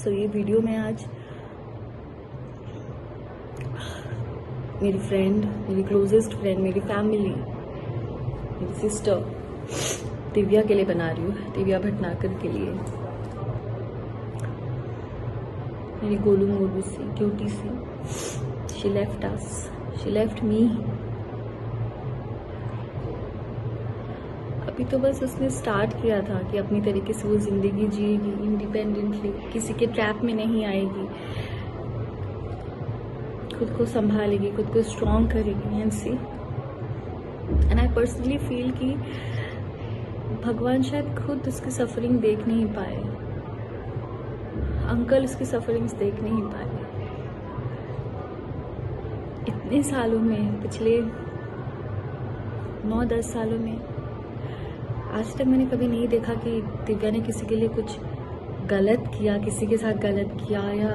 सो ये वीडियो में आज मेरी फ्रेंड, मेरी क्लोजेस्ट फ्रेंड, मेरी फैमिली, मेरी सिस्टर दिव्या के लिए बना रही हूँ, दिव्या भटनागर के लिए। मेरी गोलू मोलू सी क्यूटी सी, she left us, she left me. अभी तो बस उसने स्टार्ट किया था कि अपनी तरीके से वो जिंदगी जिएगी इंडिपेंडेंटली, किसी के ट्रैप में नहीं आएगी, खुद को संभालेगी, खुद को स्ट्रॉन्ग करेगी। And see, and I personally feel कि भगवान शायद खुद उसकी सफरिंग देख नहीं पाए, अंकल उसकी सफरिंग्स देख नहीं पाए। इतने सालों में, पिछले 9-10 सालों में आज तक मैंने कभी नहीं देखा कि दिव्या ने किसी के लिए कुछ गलत किया, किसी के साथ गलत किया या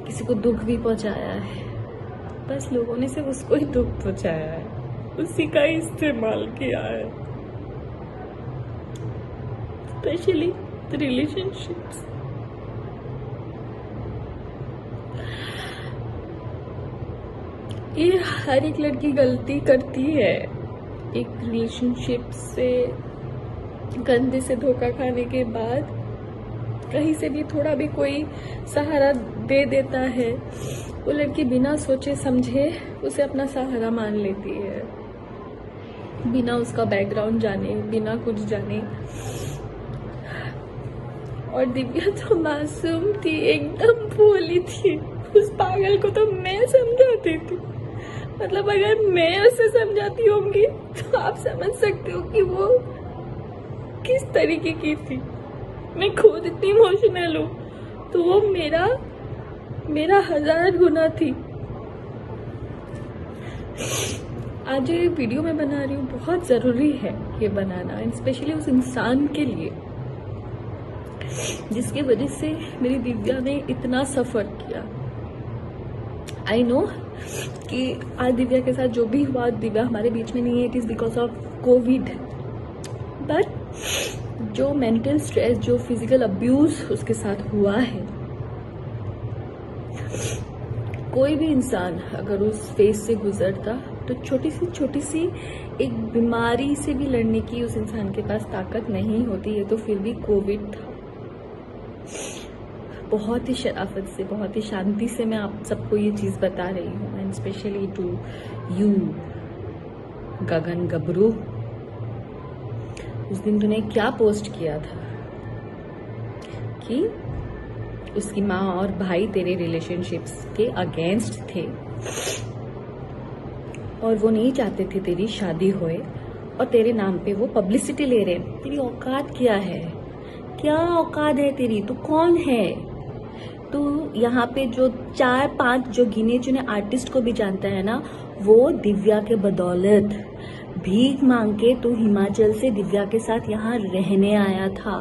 किसी को दुख भी पहुंचाया है। बस लोगों ने सिर्फ उसको ही दुख पहुंचाया है, उसी का ही इस्तेमाल किया है, स्पेशली द रिलेशनशिप्स। ये हर एक लड़की गलती करती है, एक रिलेशनशिप से गंदे से धोखा खाने के बाद कहीं से भी थोड़ा भी कोई सहारा दे देता है, वो लड़की बिना सोचे समझे उसे अपना सहारा मान लेती है, बिना उसका बैकग्राउंड जाने, बिना कुछ जाने। और दिव्या तो मासूम थी, एकदम भोली थी, उस पागल को तो मैं समझाती थी। मतलब अगर मैं उसे समझाती होंगी तो आप समझ सकते हो कि वो किस तरीके की थी। मैं खुद इतनी इमोशनल हूँ तो वो मेरा 1000 गुना थी। आज जो ये वीडियो मैं बना रही हूँ बहुत जरूरी है ये बनाना, स्पेशली उस इंसान के लिए जिसकी वजह से मेरी दिव्या ने इतना सफर किया। आई नो कि आज दिव्या के साथ जो भी हुआ, दिव्या हमारे बीच में नहीं है, it is because of Covid. But जो मेंटल स्ट्रेस, जो फिजिकल अब्यूज उसके साथ हुआ है, कोई भी इंसान अगर उस फेज से गुजरता तो छोटी सी एक बीमारी से भी लड़ने की उस इंसान के पास ताकत नहीं होती है। तो फिर भी कोविड था। बहुत ही शराफत से, बहुत ही शांति से मैं आप सबको ये चीज बता रही हूँ, एंड स्पेशली टू यू गगन गबरू। उस दिन तूने क्या पोस्ट किया था कि उसकी माँ और भाई तेरे रिलेशनशिप्स के अगेंस्ट थे और वो नहीं चाहते थे तेरी शादी होए, और तेरे नाम पे वो पब्लिसिटी ले रहे। तेरी औकात क्या है? क्या औकात है तेरी? तू कौन है? तू यहाँ पे जो 4-5 जो गिने चुने आर्टिस्ट को भी जानता है ना, वो दिव्या के बदौलत भीख मांग के तू हिमाचल से दिव्या के साथ यहाँ रहने आया था।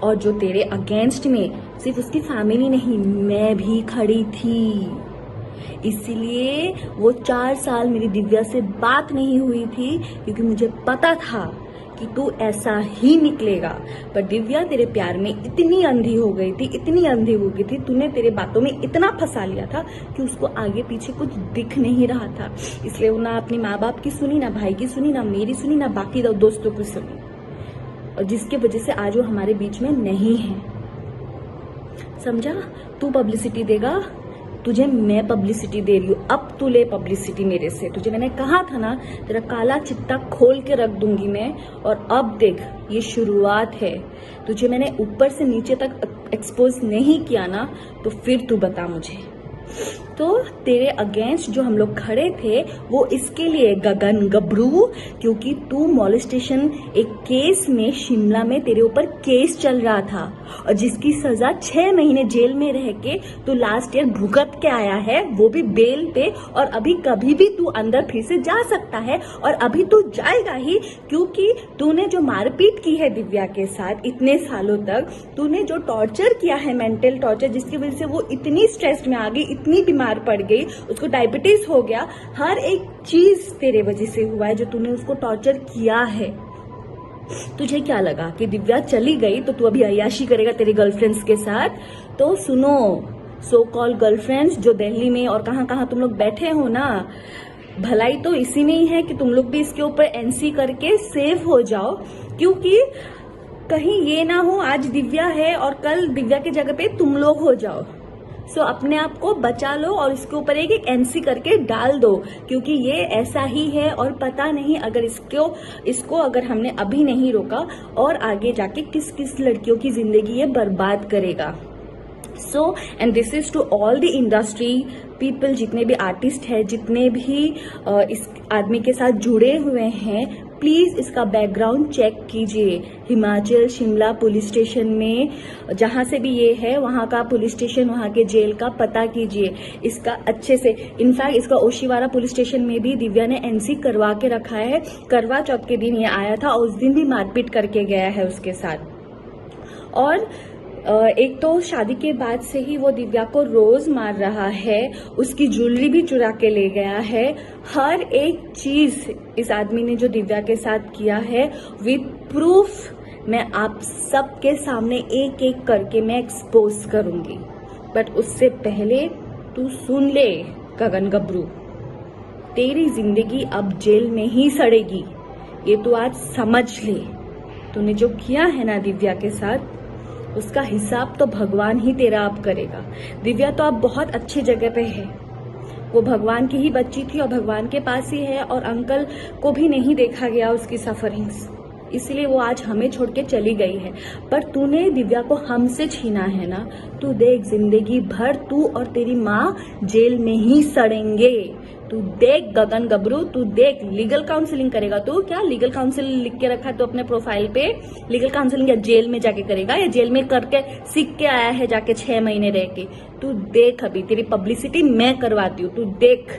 और जो तेरे अगेंस्ट में सिर्फ उसकी फैमिली नहीं, मैं भी खड़ी थी। इसीलिए वो 4 साल मेरी दिव्या से बात नहीं हुई थी, क्योंकि मुझे पता था कि तू ऐसा ही निकलेगा। पर दिव्या तेरे प्यार में इतनी अंधी हो गई थी, इतनी अंधी हो गई थी, तूने तेरे बातों में इतना फंसा लिया था कि उसको आगे पीछे कुछ दिख नहीं रहा था। इसलिए वो ना अपने माँ बाप की सुनी, ना भाई की सुनी, ना मेरी सुनी, ना बाकी दोस्तों की सुनी, और जिसकी वजह से आज वो हमारे बीच में नहीं है। समझा? तू पब्लिसिटी देगा, तुझे मैं पब्लिसिटी दे रही हूँ, अब तू ले पब्लिसिटी मेरे से। तुझे मैंने कहा था ना, तेरा काला चिट्टा खोल के रख दूंगी मैं। और अब देख, ये शुरुआत है। तुझे मैंने ऊपर से नीचे तक एक्सपोज नहीं किया ना, तो फिर तू बता मुझे। तो तेरे अगेंस्ट जो हम लोग खड़े थे वो इसके लिए गगन गबरू, क्योंकि तू मॉलेस्टेशन एक केस में शिमला में तेरे ऊपर केस चल रहा था, और जिसकी सजा 6 महीने जेल में रह के तू लास्ट ईयर भुगत के आया है, वो भी बेल पे। और अभी कभी भी तू अंदर फिर से जा सकता है, और अभी तू जाएगा ही, क्योंकि तूने जो मारपीट की है दिव्या के साथ इतने सालों तक, तूने जो टॉर्चर किया है, मेंटल टॉर्चर, जिसकी वजह से वो इतनी स्ट्रेस्ड में आ गई, इतनी बीमार पड़ गई, उसको डायबिटीज हो गया। हर एक चीज तेरे वजह से हुआ है, जो तूने उसको टॉर्चर किया है। तुझे क्या लगा कि दिव्या चली गई तो तू अभी अय्याशी करेगा तेरे गर्लफ्रेंड्स के साथ? तो सुनो, सो कॉल गर्लफ्रेंड्स जो दिल्ली में और कहाँ कहाँ तुम लोग बैठे हो ना, भलाई तो इसी में ही है कि तुम लोग भी इसके ऊपर एनसी करके सेव हो जाओ, क्योंकि कहीं ये ना हो आज दिव्या है और कल दिव्या की जगह पे तुम लोग हो जाओ। सो अपने आप को बचा लो और इसके ऊपर एक एनसी करके डाल दो, क्योंकि ये ऐसा ही है और पता नहीं अगर इसको अगर हमने अभी नहीं रोका और आगे जाके किस किस लड़कियों की जिंदगी ये बर्बाद करेगा। So and this is to all the industry people, जितने भी आर्टिस्ट हैं, जितने भी इस आदमी के साथ जुड़े हुए हैं, प्लीज इसका बैकग्राउंड चेक कीजिए। हिमाचल शिमला पुलिस स्टेशन में जहां से भी ये है वहां का पुलिस स्टेशन, वहां के जेल का पता कीजिए इसका अच्छे से। इनफैक्ट इसका ओशीवारा पुलिस स्टेशन में भी दिव्या ने एनसी करवा के रखा है। करवा चौथ के दिन ये आया था और उस दिन भी मारपीट करके गया है उसके साथ। और एक तो शादी के बाद से ही वो दिव्या को रोज मार रहा है, उसकी ज्वेलरी भी चुरा के ले गया है। हर एक चीज इस आदमी ने जो दिव्या के साथ किया है विद प्रूफ मैं आप सबके सामने एक एक करके मैं एक्सपोज करूंगी। बट उससे पहले तू सुन ले गगन गबरू, तेरी जिंदगी अब जेल में ही सड़ेगी, ये तू आज समझ ले। तूने जो किया है ना दिव्या के साथ, उसका हिसाब तो भगवान ही तेरा अब करेगा। दिव्या तो अब बहुत अच्छी जगह पे है, वो भगवान की ही बच्ची थी और भगवान के पास ही है, और अंकल को भी नहीं देखा गया उसकी सफरिंग्स, इसलिए वो आज हमें छोड़ के चली गई है। पर तूने दिव्या को हमसे छीना है ना, तू देख जिंदगी भर तू और तेरी माँ जेल में ही सड़ेंगे। तू देख गगन गबरू, तू देख। लीगल काउंसलिंग करेगा तू? क्या लीगल काउंसलिंग लिख के रखा है तो अपने प्रोफाइल पे? लीगल काउंसलिंग या जेल में जाके करेगा, या जेल में करके सीख के आया है जाके 6 महीने रह के? तू देख, अभी तेरी पब्लिसिटी मैं करवाती हूँ, तू देख।